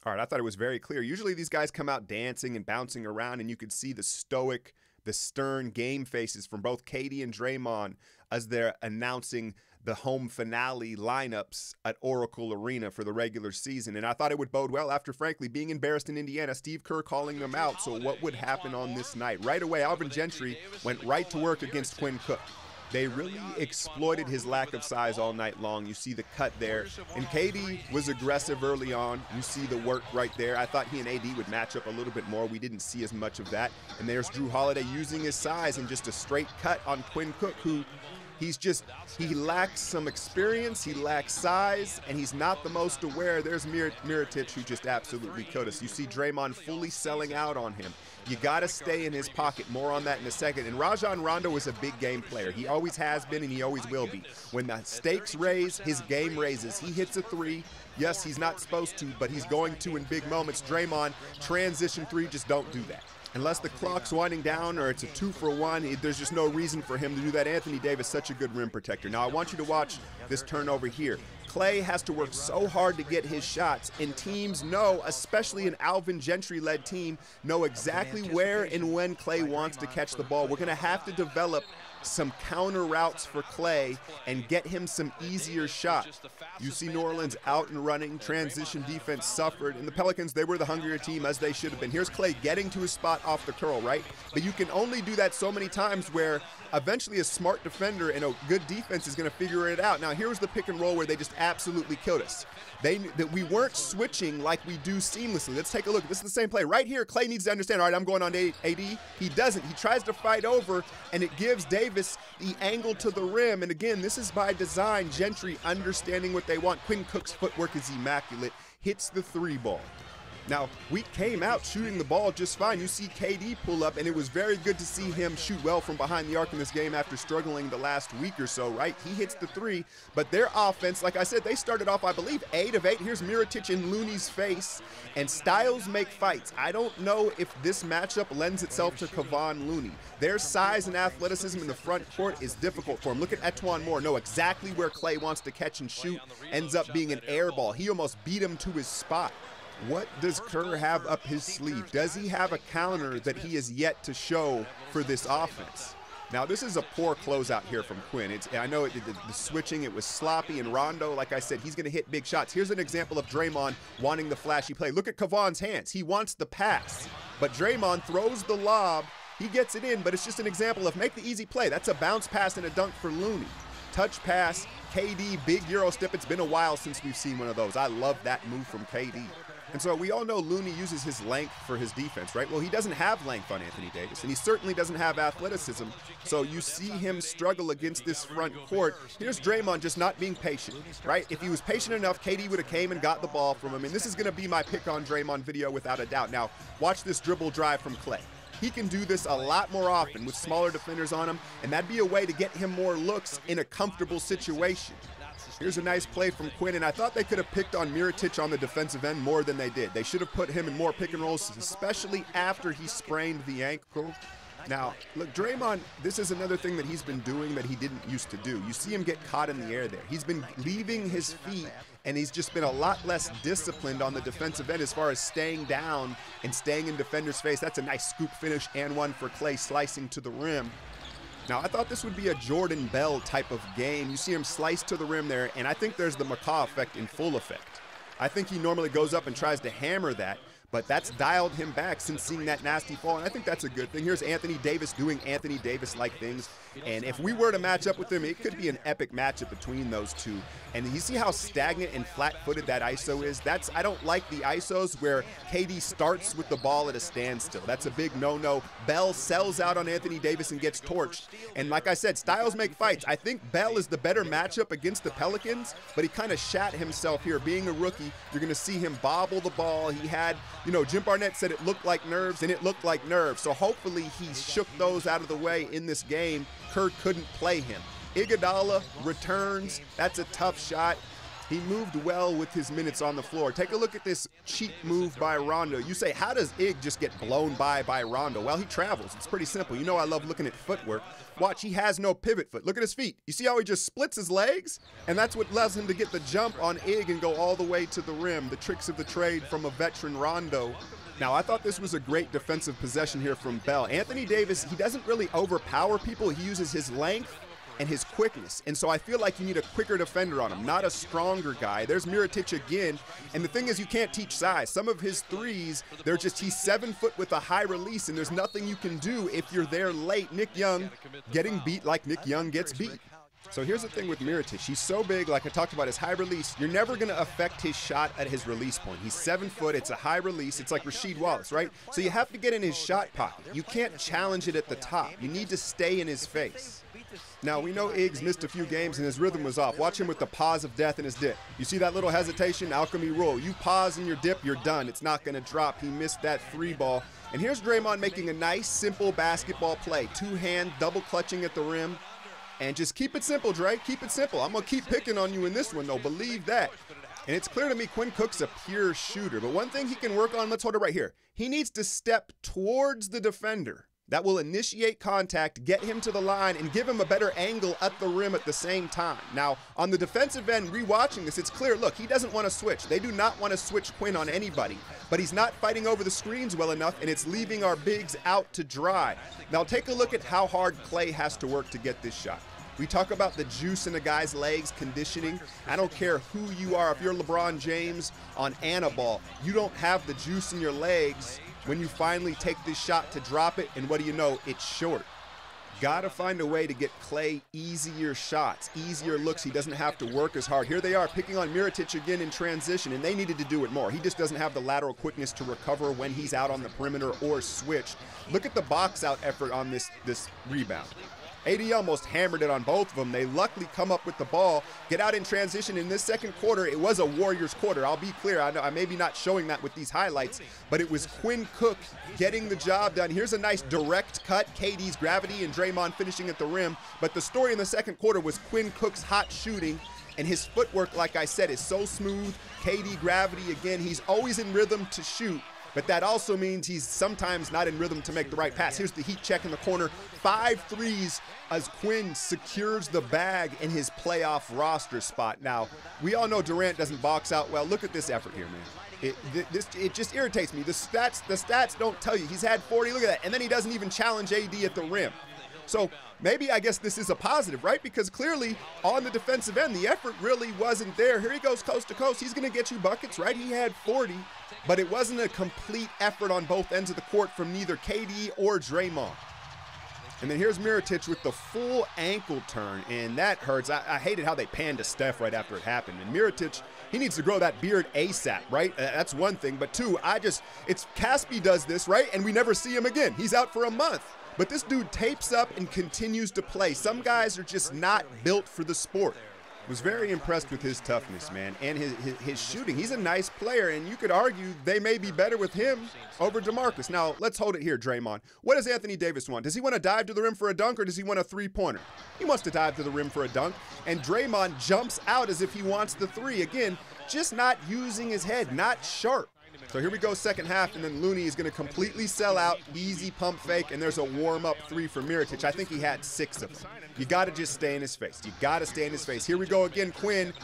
All right, I thought it was very clear. Usually these guys come out dancing and bouncing around, and you could see the stoic, the stern game faces from both KD and Draymond as they're announcing the home finale lineups at Oracle Arena for the regular season. And I thought it would bode well after, frankly, being embarrassed in Indiana, Steve Kerr calling them out. So what would happen on this night? Right away, Alvin Gentry went right to work against Quinn Cook. They really exploited his lack of size all night long. You see the cut there. And KD was aggressive early on. You see the work right there. I thought he and AD would match up a little bit more. We didn't see as much of that. And there's Jrue Holiday using his size and just a straight cut on Quinn Cook, who he lacks some experience, he lacks size, and he's not the most aware. There's Mirotic, who just absolutely killed us. You see Draymond fully selling out on him. You got to stay in his pocket. More on that in a second. And Rajon Rondo is a big game player. He always has been, and he always will be. When the stakes raise, his game raises. He hits a three. Yes, he's not supposed to, but he's going to in big moments. Draymond, transition three, just don't do that. Unless the clock's winding down or it's a 2-for-1, there's just no reason for him to do that. Anthony Davis, such a good rim protector. Now, I want you to watch this turnover here. Klay has to work so hard to get his shots, and teams know, especially an Alvin Gentry-led team, know exactly where and when Klay wants to catch the ball. We're going to have to develop some counter routes for Klay and get him some easier shots. You see New Orleans out and running, transition defense suffered, and the Pelicans, they were the hungrier team, as they should have been. Here's Klay getting to his spot off the curl, right? But you can only do that so many times where eventually a smart defender and a good defense is going to figure it out. Now, here's the pick and roll where they just absolutely killed us. That we weren't switching like we do seamlessly. Let's take a look. This is the same play. Right here, Klay needs to understand, all right, I'm going on AD. He doesn't. He tries to fight over, and it gives Davis the angle to the rim. And again, this is by design. Gentry understanding what they want. Quinn Cook's footwork is immaculate. Hits the three ball. Now, we came out shooting the ball just fine. You see KD pull up, and it was very good to see him shoot well from behind the arc in this game after struggling the last week or so, right? He hits the three, but their offense, like I said, they started off, I believe, 8 of 8. Here's Mirotic in Looney's face, and styles make fights. I don't know if this matchup lends itself to Kevon Looney. Their size and athleticism in the front court is difficult for him. Look at Etuan Moore. Know exactly where Klay wants to catch and shoot. Ends up being an air ball. He almost beat him to his spot. What does Kerr have up his sleeve? Does he have a counter that he is yet to show for this offense? Now, this is a poor closeout here from Quinn. I know the switching, it was sloppy, and Rondo, like I said, he's going to hit big shots. Here's an example of Draymond wanting the flashy play. Look at Kevon's hands. He wants the pass, but Draymond throws the lob. He gets it in, but it's just an example of make the easy play. That's a bounce pass and a dunk for Looney. Touch pass, KD, big Euro step. It's been a while since we've seen one of those. I love that move from KD. And so we all know Looney uses his length for his defense, right? Well, he doesn't have length on Anthony Davis, and he certainly doesn't have athleticism. So you see him struggle against this front court. Here's Draymond just not being patient, right? If he was patient enough, KD would have came and got the ball from him. And this is going to be my pick on Draymond video without a doubt. Now, watch this dribble drive from Klay. He can do this a lot more often with smaller defenders on him, and that'd be a way to get him more looks in a comfortable situation. Here's a nice play from Quinn, and I thought they could have picked on Mirotic on the defensive end more than they did. They should have put him in more pick and rolls, especially after he sprained the ankle. Now, look, Draymond, this is another thing that he's been doing that he didn't used to do. You see him get caught in the air there. He's been leaving his feet, and he's just been a lot less disciplined on the defensive end as far as staying down and staying in defender's face. That's a nice scoop finish and one for Klay slicing to the rim. Now, I thought this would be a Jordan Bell type of game. You see him slice to the rim there, and I think there's the McCaw effect in full effect. I think he normally goes up and tries to hammer that, but that's dialed him back since seeing that nasty fall, and I think that's a good thing. Here's Anthony Davis doing Anthony Davis-like things, and if we were to match up with him, it could be an epic matchup between those two. And you see how stagnant and flat-footed that ISO is? I don't like the ISOs where KD starts with the ball at a standstill. That's a big no-no. Bell sells out on Anthony Davis and gets torched. And like I said, styles make fights. I think Bell is the better matchup against the Pelicans, but he kind of shat himself here. Being a rookie, you're going to see him bobble the ball. He had, Jim Barnett said it looked like nerves, and it looked like nerves. So hopefully he shook those out of the way in this game. Kerr couldn't play him. Iguodala returns. That's a tough shot. He moved well with his minutes on the floor. Take a look at this cheap move by Rondo. You say, how does Ig just get blown by Rondo? Well, he travels. It's pretty simple. You know I love looking at footwork. Watch, he has no pivot foot. Look at his feet. You see how he just splits his legs? And that's what allows him to get the jump on Ig and go all the way to the rim. The tricks of the trade from a veteran Rondo. Now, I thought this was a great defensive possession here from Bell. Anthony Davis, he doesn't really overpower people. He uses his length and his quickness. And so I feel like you need a quicker defender on him, not a stronger guy. There's Mirotic again. And the thing is, you can't teach size. Some of his threes, he's 7 foot with a high release, and there's nothing you can do if you're there late. Nick Young getting beat like Nick Young gets beat. So here's the thing with Mirotic. He's so big, like I talked about, his high release. You're never going to affect his shot at his release point. He's 7 foot. It's a high release. It's like Rasheed Wallace, right? So you have to get in his shot pocket. You can't challenge it at the top. You need to stay in his face. Now, we know Iggs missed a few games and his rhythm was off. Watch him with the pause of death in his dip. You see that little hesitation? Alchemy rule. You pause in your dip, you're done. It's not going to drop. He missed that 3 ball. And here's Draymond making a nice, simple basketball play. 2-hand double clutching at the rim. And just keep it simple, Dre. Keep it simple. I'm going to keep picking on you in this one, though. Believe that. And it's clear to me Quinn Cook's a pure shooter. But one thing he can work on, let's hold it right here. He needs to step towards the defender. That will initiate contact, get him to the line, and give him a better angle at the rim at the same time. Now, on the defensive end, rewatching this, it's clear, look, he doesn't want to switch. They do not want to switch Quinn on anybody. But he's not fighting over the screens well enough, and it's leaving our bigs out to dry. Now, take a look at how hard Clay has to work to get this shot. We talk about the juice in a guy's legs, conditioning. I don't care who you are. If you're LeBron James on Annabelle, you don't have the juice in your legs when you finally take this shot to drop it, and what do you know? It's short. Gotta find a way to get Clay easier shots, easier looks. He doesn't have to work as hard. Here they are picking on Mirotic again in transition, and they needed to do it more. He just doesn't have the lateral quickness to recover when he's out on the perimeter or switched. Look at the box out effort on this rebound. AD almost hammered it on both of them. They luckily come up with the ball, get out in transition. In this second quarter, it was a Warriors quarter. I'll be clear. I know I may be not showing that with these highlights, but it was Quinn Cook getting the job done. Here's a nice direct cut. KD's gravity and Draymond finishing at the rim. But the story in the second quarter was Quinn Cook's hot shooting, and his footwork, like I said, is so smooth. KD gravity, again, he's always in rhythm to shoot. But that also means he's sometimes not in rhythm to make the right pass. Here's the heat check in the corner. 5 threes as Quinn secures the bag in his playoff roster spot. Now, we all know Durant doesn't box out well. Look at this effort here, man. It just irritates me. The stats don't tell you. He's had 40, look at that. And then he doesn't even challenge AD at the rim. So maybe I guess this is a positive, right? Because clearly on the defensive end, the effort really wasn't there. Here he goes coast to coast. He's going to get you buckets, right? He had 40, but it wasn't a complete effort on both ends of the court from neither KD or Draymond. And then here's Mirotic with the full ankle turn, and that hurts. I hated how they panned to Steph right after it happened. And Mirotic, he needs to grow that beard ASAP, right? That's one thing. But two, it's Caspi does this, right? And we never see him again. He's out for a month. But this dude tapes up and continues to play. Some guys are just not built for the sport. Was very impressed with his toughness, man, and his shooting. He's a nice player, and you could argue they may be better with him over DeMarcus. Now, let's hold it here, Draymond. What does Anthony Davis want? Does he want to dive to the rim for a dunk, or does he want a three-pointer? He wants to dive to the rim for a dunk, and Draymond jumps out as if he wants the three. Again, just not using his head, not sharp. So here we go, second half, and then Looney is going to completely sell out, easy pump fake, and there's a warm-up 3 for Mirotic. I think he had 6 of them. You got to just stay in his face. You got to stay in his face. Here we go again. Quinn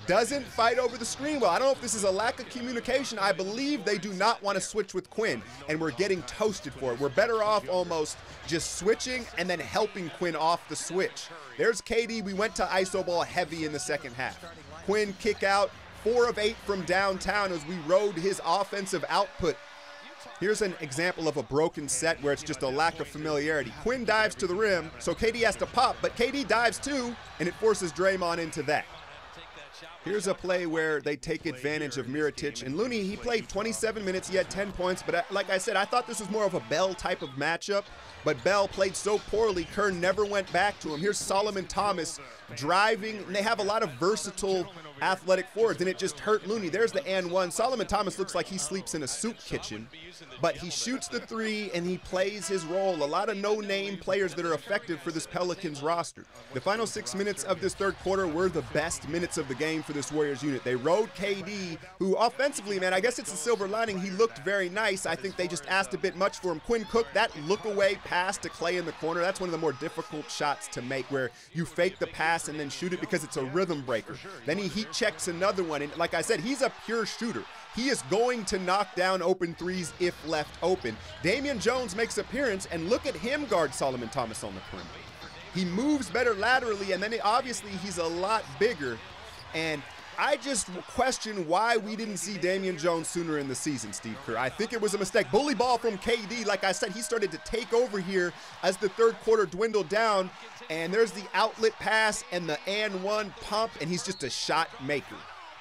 doesn't fight over the screen well. I don't know if this is a lack of communication. I believe they do not want to switch with Quinn, and we're getting toasted for it. We're better off almost just switching and then helping Quinn off the switch. There's KD. We went to iso ball heavy in the second half. Quinn kick out. 4 of 8 from downtown as we rode his offensive output. Here's an example of a broken set where it's just a lack of familiarity. Quinn dives to the rim, so KD has to pop, but KD dives too, and it forces Draymond into that. Here's a play where they take advantage of Mirotic. And Looney, he played 27 minutes. He had 10 points. But like I said, I thought this was more of a Bell type of matchup. But Bell played so poorly, Kern never went back to him. Here's Solomon Thomas driving. And they have a lot of versatile athletic forwards, and it just hurt Looney. There's the and one. Solomon Thomas looks like he sleeps in a soup kitchen, but he shoots the three and he plays his role. A lot of no-name players that are effective for this Pelicans roster. The final 6 minutes of this third quarter were the best minutes of the game for this Warriors unit. They rode KD, who offensively, man, I guess it's a silver lining. He looked very nice. I think they just asked a bit much for him. Quinn Cook, that look-away pass to Clay in the corner, that's one of the more difficult shots to make, where you fake the pass and then shoot it because it's a rhythm breaker. Then he heat checks another one, and like I said, he's a pure shooter. He is going to knock down open threes if left open. Damian Jones makes appearance, and look at him guard Solomon Thomas on the perimeter. He moves better laterally, and then obviously he's a lot bigger. And I just question why we didn't see Damian Jones sooner in the season, Steve Kerr. I think it was a mistake. Bully ball from KD. Like I said, he started to take over here as the third quarter dwindled down. And there's the outlet pass and the and one pump, and he's just a shot maker,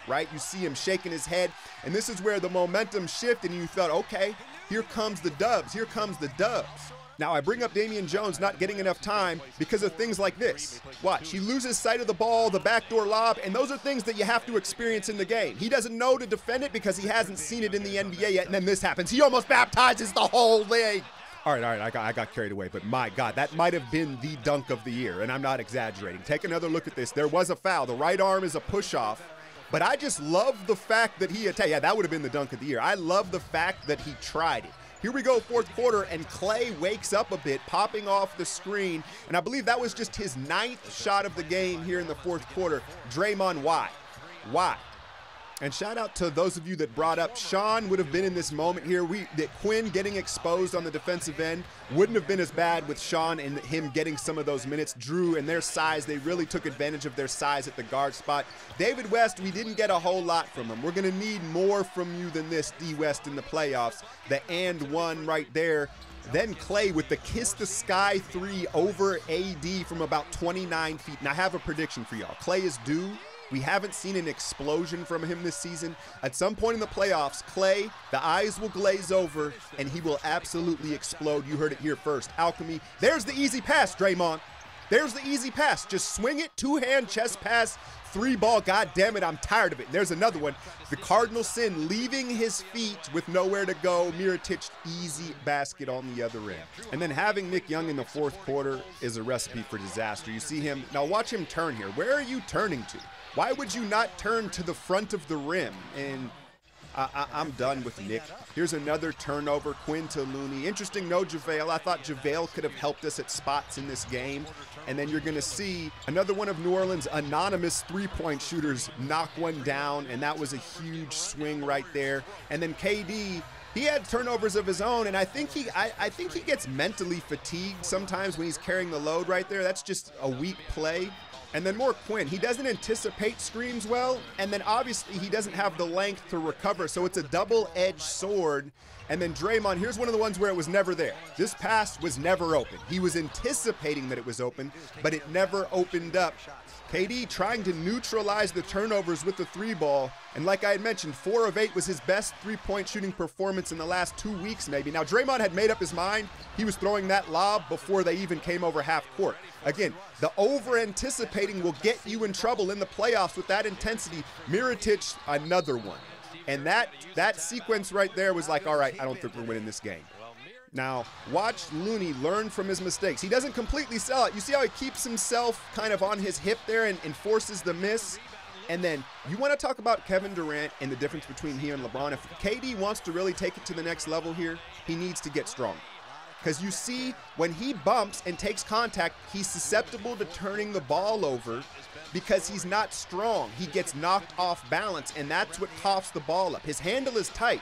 right? You see him shaking his head. And this is where the momentum shifted, and you thought, okay, here comes the dubs. Here comes the dubs. Now, I bring up Damian Jones not getting enough time because of things like this. Watch, he loses sight of the ball, the backdoor lob, and those are things that you have to experience in the game. He doesn't know to defend it because he hasn't seen it in the NBA yet, and then this happens. He almost baptizes the whole league. All right, I got carried away, but my God, that might have been the dunk of the year, and I'm not exaggerating. Take another look at this. There was a foul. The right arm is a push-off, but I just love the fact that he attacked. Yeah, that would have been the dunk of the year. I love the fact that he tried it. Here we go, fourth quarter, and Clay wakes up a bit, popping off the screen, and I believe that was just his 9th shot of the game here in the fourth quarter. Draymond, why? Why? And shout out to those of you that brought up Sean would have been in this moment here. That Quinn getting exposed on the defensive end wouldn't have been as bad with Sean and him getting some of those minutes. Drew and their size, they really took advantage of their size at the guard spot. David West, we didn't get a whole lot from him. We're going to need more from you than this, D West, in the playoffs. The and one right there. Then Clay with the kiss the sky three over AD from about 29 feet. And I have a prediction for y'all. Clay is due. We haven't seen an explosion from him this season. At some point in the playoffs, Clay, the eyes will glaze over, and he will absolutely explode. You heard it here first. Alchemy. There's the easy pass, Draymond. There's the easy pass. Just swing it, two-hand chest pass, three ball. God damn it, I'm tired of it. There's another one. The Cardinal Sin leaving his feet with nowhere to go. Mirotic, easy basket on the other end. And then having Nick Young in the fourth quarter is a recipe for disaster. You see him. Now watch him turn here. Where are you turning to? Why would you not turn to the front of the rim? And I'm done with Nick. Here's another turnover, Quinn to Looney. Interesting, no JaVale. I thought JaVale could have helped us at spots in this game. And then you're going to see another one of New Orleans' anonymous three-point shooters knock one down, and that was a huge swing right there. And then KD, he had turnovers of his own, and I think he gets mentally fatigued sometimes when he's carrying the load right there. That's just a weak play. And then more Quinn. He doesn't anticipate screens well, and then obviously he doesn't have the length to recover, so it's a double-edged sword. And then Draymond, here's one of the ones where it was never there. This pass was never open. He was anticipating that it was open, but it never opened up. KD trying to neutralize the turnovers with the three ball. And like I had mentioned, 4 of 8 was his best three-point shooting performance in the last 2 weeks maybe. Now Draymond had made up his mind. He was throwing that lob before they even came over half court. Again, the over-anticipating will get you in trouble in the playoffs with that intensity. Mirotic, another one. And that sequence right there was like, all right, I don't think we're winning this game. Now, watch Looney learn from his mistakes. He doesn't completely sell it. You see how he keeps himself kind of on his hip there and forces the miss? And then you want to talk about Kevin Durant and the difference between him and LeBron. If KD wants to really take it to the next level here, he needs to get stronger. Because you see, when he bumps and takes contact, he's susceptible to turning the ball over because he's not strong. He gets knocked off balance, and that's what coughs the ball up. His handle is tight,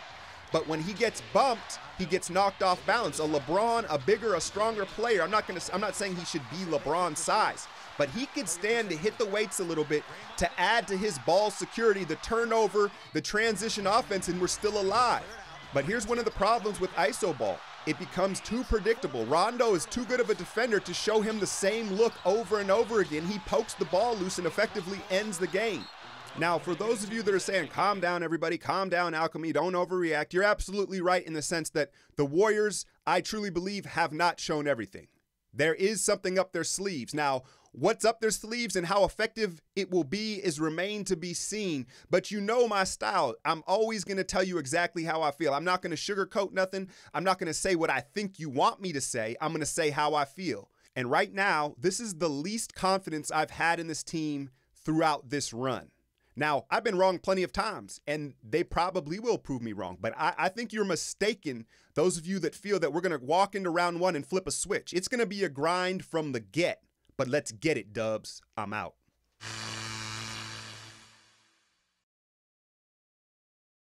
but when he gets bumped, he gets knocked off balance. A LeBron, a bigger, a stronger player, I'm not saying he should be LeBron's size, but he could stand to hit the weights a little bit to add to his ball security, the turnover, the transition offense, and we're still alive. But here's one of the problems with iso ball. It becomes too predictable. Rondo is too good of a defender to show him the same look over and over again. He pokes the ball loose and effectively ends the game. Now, for those of you that are saying, calm down, everybody, calm down, Alchemy, don't overreact, you're absolutely right in the sense that the Warriors, I truly believe, have not shown everything. There is something up their sleeves. Now, What's up their sleeves and how effective it will be is remain to be seen. But you know my style. I'm always going to tell you exactly how I feel. I'm not going to sugarcoat nothing. I'm not going to say what I think you want me to say. I'm going to say how I feel. And right now, this is the least confidence I've had in this team throughout this run. Now, I've been wrong plenty of times, and they probably will prove me wrong. But I think you're mistaken, those of you that feel that we're going to walk into round one and flip a switch. It's going to be a grind from the get. But let's get it, Dubs. I'm out.